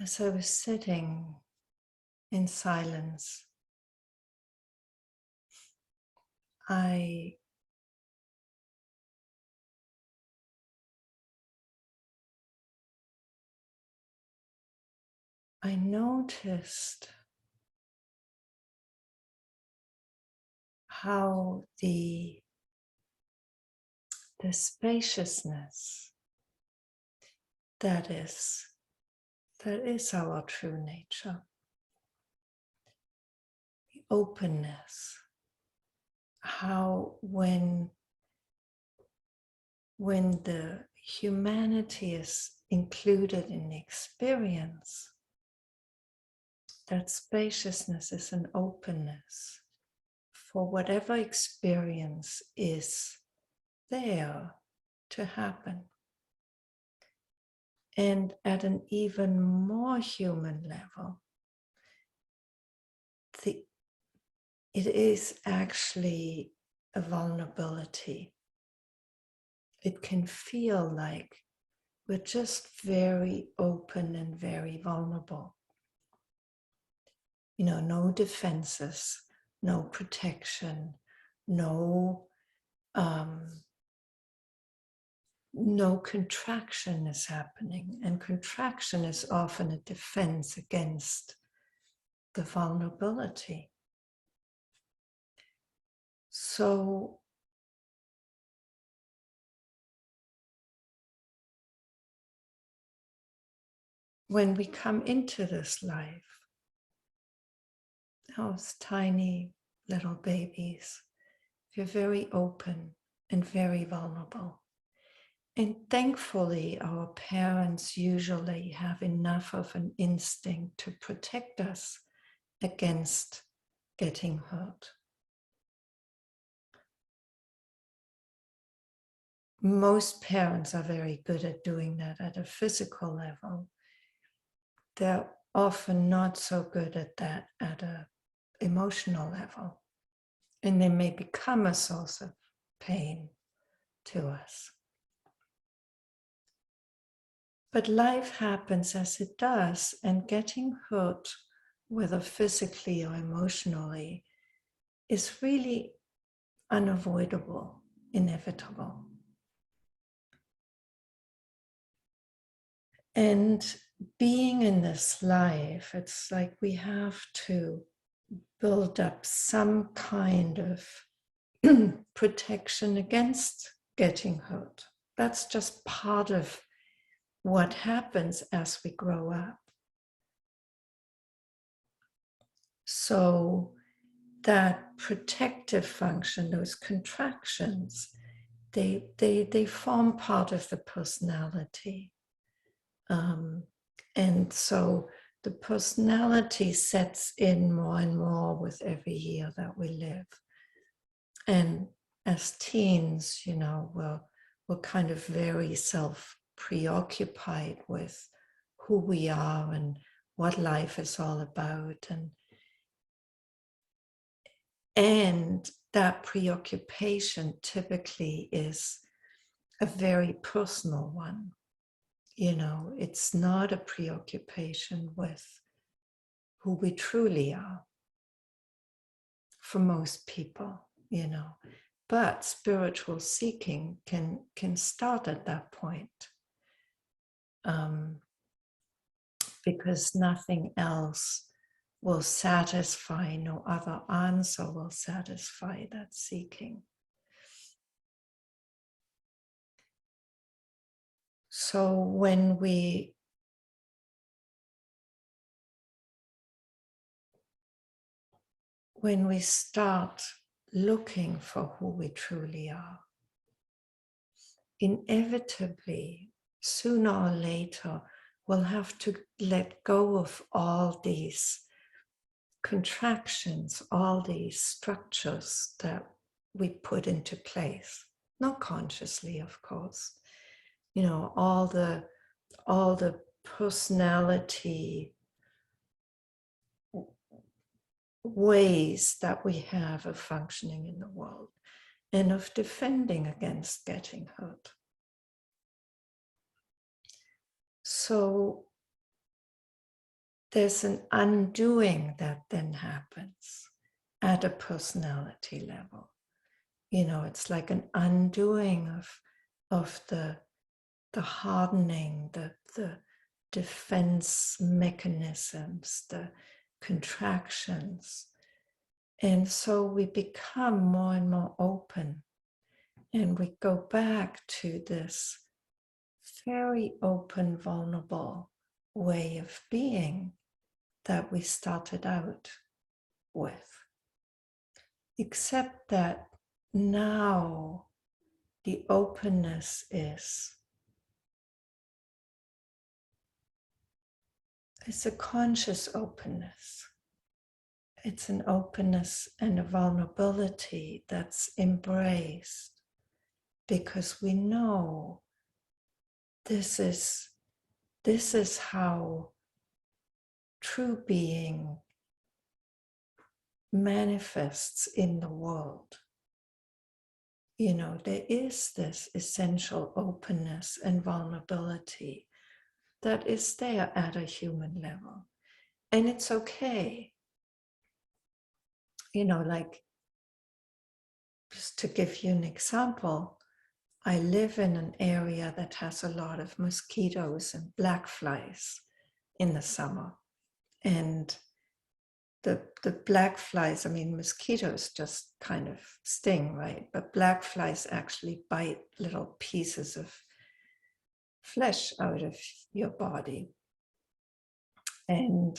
As I was sitting in silence, I noticed how the spaciousness that is our true nature, the openness, how when the humanity is included in the experience, that spaciousness is an openness for whatever experience is there to happen. And at an even more human level, it is actually a vulnerability. It can feel like we're just very open and very vulnerable. You know, no defenses, no protection, no contraction is happening. And contraction is often a defense against the vulnerability. So when we come into this life, those tiny little babies, you're very open and very vulnerable. And thankfully, our parents usually have enough of an instinct to protect us against getting hurt. Most parents are very good at doing that at a physical level. They're often not so good at that at an emotional level. And they may become a source of pain to us. But life happens as it does, and getting hurt, whether physically or emotionally, is really unavoidable, inevitable. And being in this life, it's like we have to build up some kind of protection against getting hurt. That's just part of what happens as we grow up. So that protective function, those contractions, they form part of the personality. And so the personality sets in more and more with every year that we live. And as teens, you know, we're kind of very self-preoccupied with who we are and what life is all about. And that preoccupation typically is a very personal one. You know, it's not a preoccupation with who we truly are for most people, you know. But spiritual seeking can start at that point, because nothing else will satisfy, no other answer will satisfy that seeking. So when we start looking for who we truly are, inevitably, sooner or later, we'll have to let go of all these contractions, all these structures that we put into place, not consciously, of course. You know, all the personality ways that we have of functioning in the world and of defending against getting hurt. So there's an undoing that then happens at a personality level. It's like an undoing of the hardening, the defense mechanisms, the contractions. And so we become more and more open, and we go back to this very open, vulnerable way of being that we started out with. Except that now the openness is it's a conscious openness. It's an openness and a vulnerability that's embraced because we know this is how true being manifests in the world. There is this essential openness and vulnerability that is there at a human level. And it's okay. Like, just to give you an example, I live in an area that has a lot of mosquitoes and black flies in the summer. And the black flies, mosquitoes just kind of sting, right? But black flies actually bite little pieces of flesh out of your body. And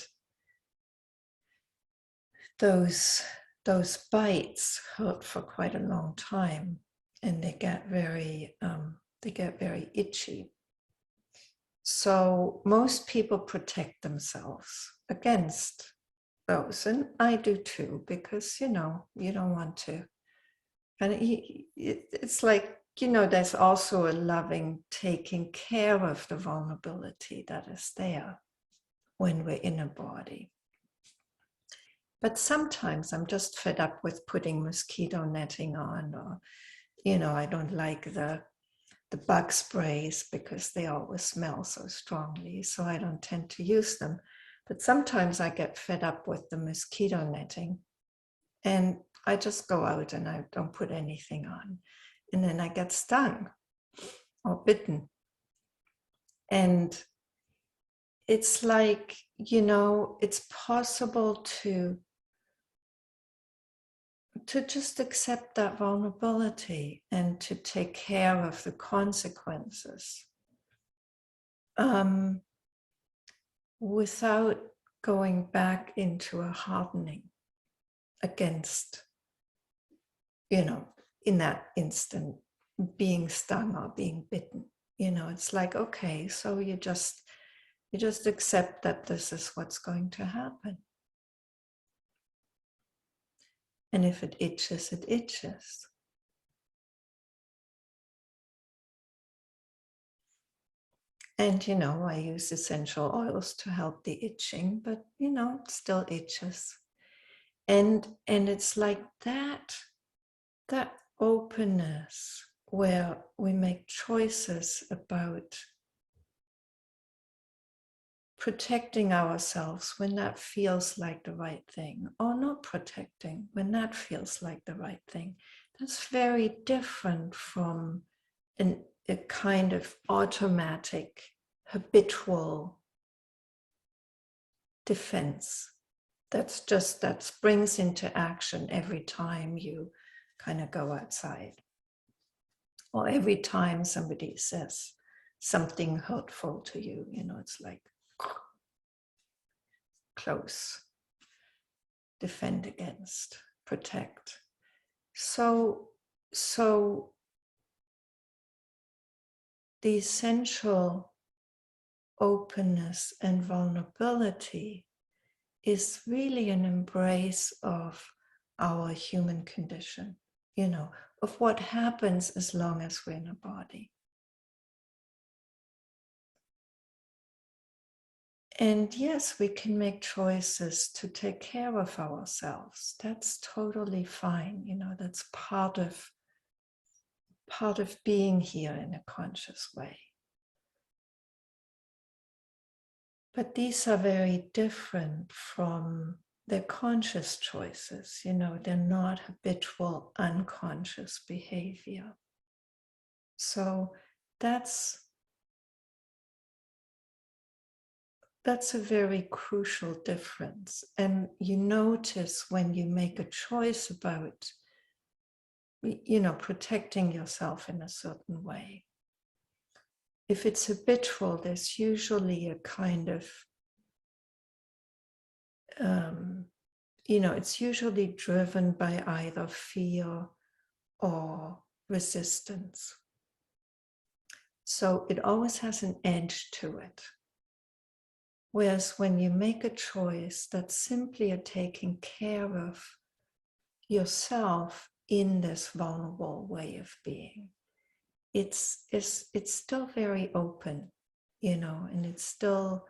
those bites hurt for quite a long time, and they get very itchy. So most people protect themselves against those, and I do too, because you don't want to. And it's like, there's also a loving taking care of the vulnerability that is there when we're in a body. But sometimes I'm just fed up with putting mosquito netting on, or I don't like the bug sprays because they always smell so strongly, so I don't tend to use them. But sometimes I get fed up with the mosquito netting, and I just go out and I don't put anything on. And then I get stung or bitten. And it's like, it's possible to just accept that vulnerability and to take care of the consequences without going back into a hardening against, in that instant, being stung or being bitten. It's like, okay, so you just accept that this is what's going to happen. And if it itches, it itches. And, I use essential oils to help the itching, but, it still itches. And it's like that openness where we make choices about protecting ourselves when that feels like the right thing, or not protecting when that feels like the right thing. That's very different from a kind of automatic, habitual defense that springs into action every time you kind of go outside, or every time somebody says something hurtful to you. It's like close, defend against, protect. So the essential openness and vulnerability is really an embrace of our human condition, of what happens as long as we're in a body. And yes, we can make choices to take care of ourselves. That's totally fine. That's part of being here in a conscious way. But these are very different from their conscious choices. They're not habitual, unconscious behavior. So that's a very crucial difference. And you notice when you make a choice about, protecting yourself in a certain way. If it's habitual, there's usually a kind of, it's usually driven by either fear or resistance. So it always has an edge to it. Whereas when you make a choice that's simply a taking care of yourself in this vulnerable way of being, it's still very open, and it still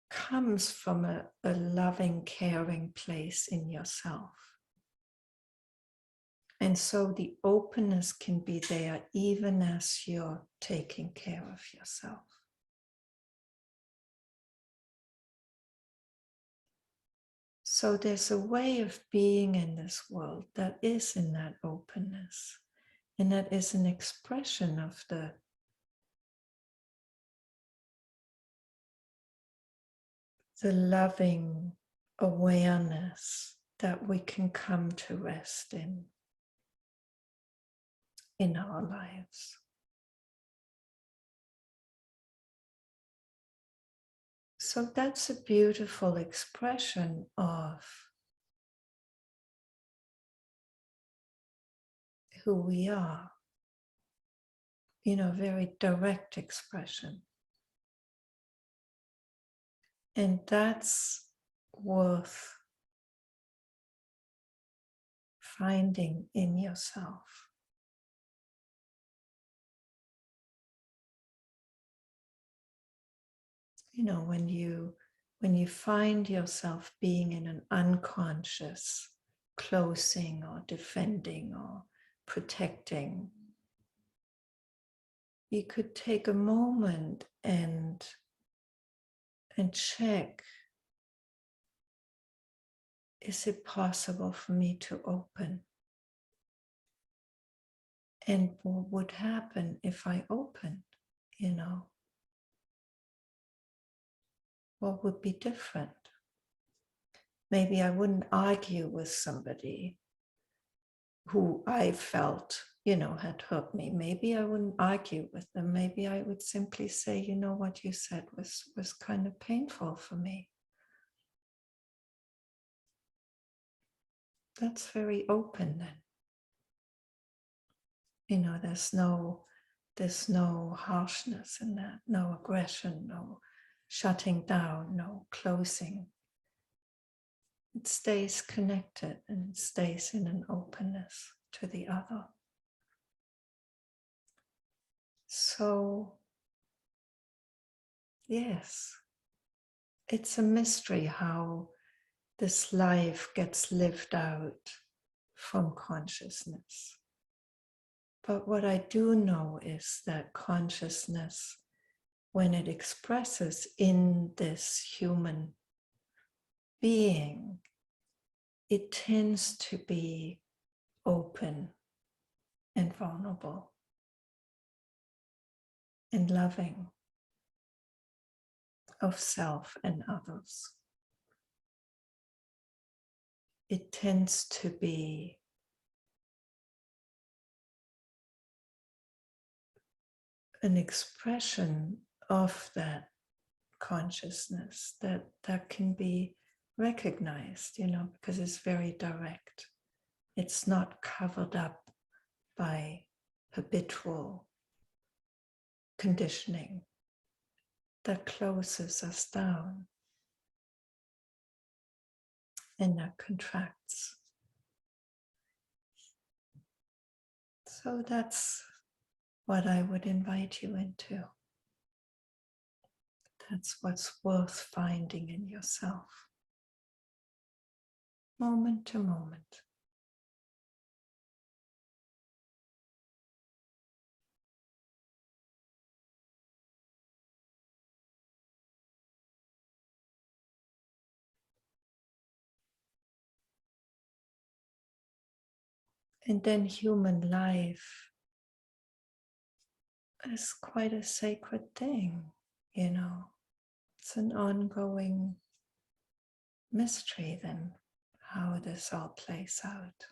comes from a loving, caring place in yourself. And so the openness can be there even as you're taking care of yourself. So there's a way of being in this world that is in that openness, and that is an expression of the loving awareness that we can come to rest in our lives. So that's a beautiful expression of who we are, very direct expression. And that's worth finding in yourself. When you find yourself being in an unconscious closing or defending or protecting, you could take a moment and check, is it possible for me to open? And what would happen if I opened? What would be different? Maybe I wouldn't argue with somebody who I felt, had hurt me. Maybe I wouldn't argue with them. Maybe I would simply say, what you said was kind of painful for me. That's very open then. There's no harshness in that, no aggression, no shutting down, no closing. It stays connected and it stays in an openness to the other. So, yes, it's a mystery how this life gets lived out from consciousness. But what I do know is that consciousness, when it expresses in this human being, it tends to be open and vulnerable and loving of self and others. It tends to be an expression of that consciousness that can be recognized, because it's very direct. It's not covered up by habitual conditioning that closes us down and that contracts. So that's what I would invite you into. That's what's worth finding in yourself, moment to moment. And then human life is quite a sacred thing, you know. It's an ongoing mystery then, how this all plays out.